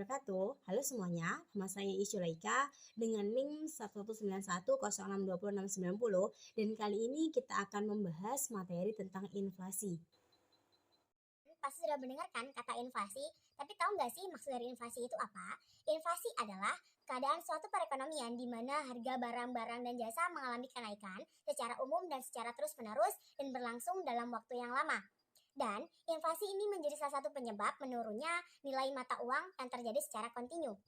wabarakatuh. Halo semuanya, nama saya Isyulaika dengan NIM 191062060 dan kali ini kita akan membahas materi tentang inflasi. Pasti sudah mendengarkan kata inflasi, tapi tahu nggak sih maksud dari inflasi itu apa? Inflasi adalah keadaan suatu perekonomian di mana harga barang-barang dan jasa mengalami kenaikan secara umum dan secara terus-menerus dan berlangsung dalam waktu yang lama. Dan inflasi ini menjadi salah satu penyebab menurunnya nilai mata uang yang terjadi secara kontinu.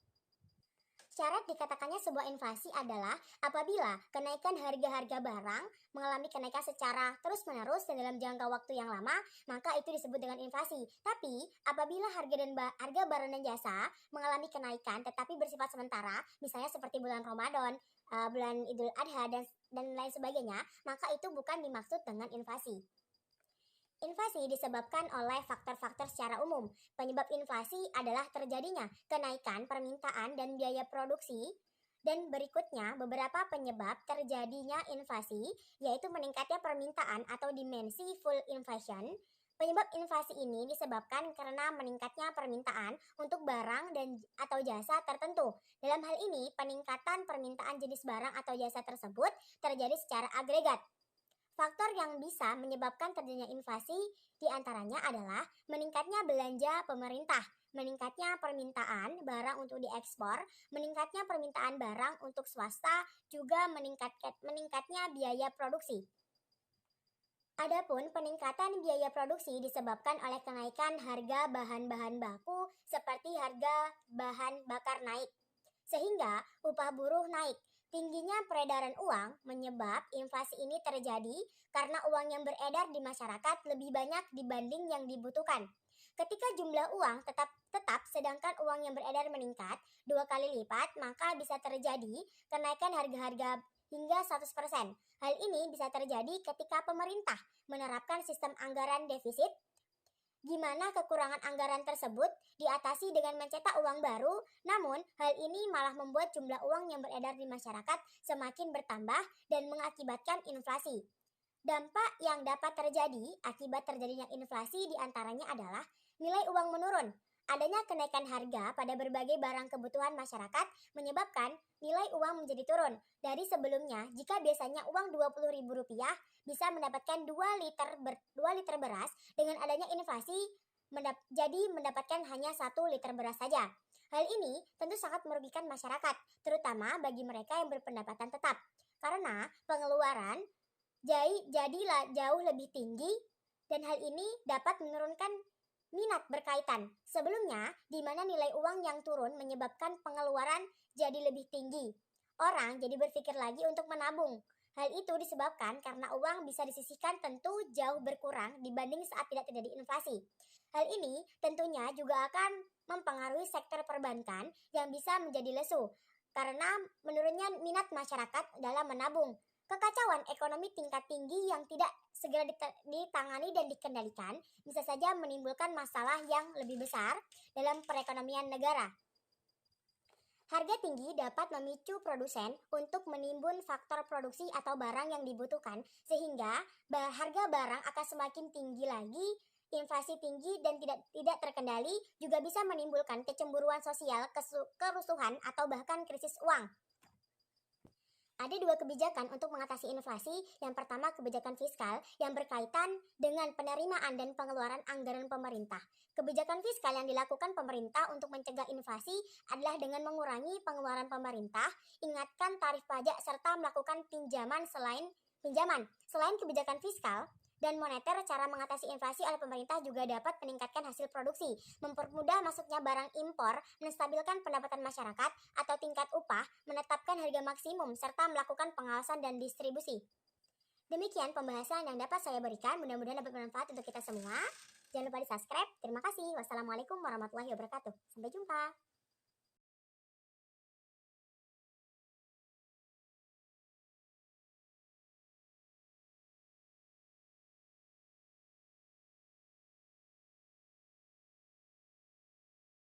Syarat dikatakannya sebuah inflasi adalah apabila kenaikan harga-harga barang mengalami kenaikan secara terus-menerus dan dalam jangka waktu yang lama, maka itu disebut dengan inflasi. Tapi apabila harga barang dan jasa mengalami kenaikan tetapi bersifat sementara, misalnya seperti bulan Ramadan, bulan Idul Adha dan lain sebagainya, maka itu bukan dimaksud dengan inflasi. Inflasi disebabkan oleh faktor-faktor secara umum. Penyebab inflasi adalah terjadinya kenaikan permintaan dan biaya produksi. Dan berikutnya beberapa penyebab terjadinya inflasi, yaitu meningkatnya permintaan atau dimensi full inflation. Penyebab inflasi ini disebabkan karena meningkatnya permintaan untuk barang dan atau jasa tertentu. Dalam hal ini, peningkatan permintaan jenis barang atau jasa tersebut terjadi secara agregat. Faktor yang bisa menyebabkan terjadinya inflasi diantaranya adalah meningkatnya belanja pemerintah, meningkatnya permintaan barang untuk diekspor, meningkatnya permintaan barang untuk swasta, juga meningkatnya biaya produksi. Adapun peningkatan biaya produksi disebabkan oleh kenaikan harga bahan-bahan baku seperti harga bahan bakar naik, sehingga upah buruh naik. Tingginya peredaran uang menyebab inflasi ini terjadi karena uang yang beredar di masyarakat lebih banyak dibanding yang dibutuhkan. Ketika jumlah uang tetap sedangkan uang yang beredar meningkat 2 kali lipat, maka bisa terjadi kenaikan harga-harga hingga 100%. Hal ini bisa terjadi ketika pemerintah menerapkan sistem anggaran defisit, di mana kekurangan anggaran tersebut diatasi dengan mencetak uang baru, namun hal ini malah membuat jumlah uang yang beredar di masyarakat semakin bertambah dan mengakibatkan inflasi. Dampak yang dapat terjadi akibat terjadinya inflasi diantaranya adalah nilai uang menurun. Adanya kenaikan harga pada berbagai barang kebutuhan masyarakat menyebabkan nilai uang menjadi turun. Dari sebelumnya, jika biasanya uang Rp20.000 bisa mendapatkan 2 liter beras, dengan adanya inflasi jadi mendapatkan hanya 1 liter beras saja. Hal ini tentu sangat merugikan masyarakat, terutama bagi mereka yang berpendapatan tetap, karena pengeluaran jadilah jauh lebih tinggi dan hal ini dapat menurunkan minat berkaitan. Sebelumnya, di mana nilai uang yang turun menyebabkan pengeluaran jadi lebih tinggi. Orang jadi berpikir lagi untuk menabung. Hal itu disebabkan karena uang bisa disisihkan tentu jauh berkurang dibanding saat tidak terjadi inflasi. Hal ini tentunya juga akan mempengaruhi sektor perbankan yang bisa menjadi lesu karena menurunnya minat masyarakat dalam menabung. Kekacauan ekonomi tingkat tinggi yang tidak segera ditangani dan dikendalikan bisa saja menimbulkan masalah yang lebih besar dalam perekonomian negara. Harga tinggi dapat memicu produsen untuk menimbun faktor produksi atau barang yang dibutuhkan, sehingga harga barang akan semakin tinggi lagi. Inflasi tinggi dan tidak terkendali juga bisa menimbulkan kecemburuan sosial, kerusuhan, atau bahkan krisis uang. Ada 2 kebijakan untuk mengatasi inflasi. Yang pertama, kebijakan fiskal yang berkaitan dengan penerimaan dan pengeluaran anggaran pemerintah. Kebijakan fiskal yang dilakukan pemerintah untuk mencegah inflasi adalah dengan mengurangi pengeluaran pemerintah, ingatkan tarif pajak, serta melakukan pinjaman. Selain kebijakan fiskal dan moneter, cara mengatasi inflasi oleh pemerintah juga dapat meningkatkan hasil produksi, mempermudah masuknya barang impor, menstabilkan pendapatan masyarakat atau tingkat upah, menetapkan harga maksimum, serta melakukan pengawasan dan distribusi. Demikian pembahasan yang dapat saya berikan, mudah-mudahan dapat bermanfaat untuk kita semua. Jangan lupa di subscribe. Terima kasih. Wassalamualaikum warahmatullahi wabarakatuh. Sampai jumpa.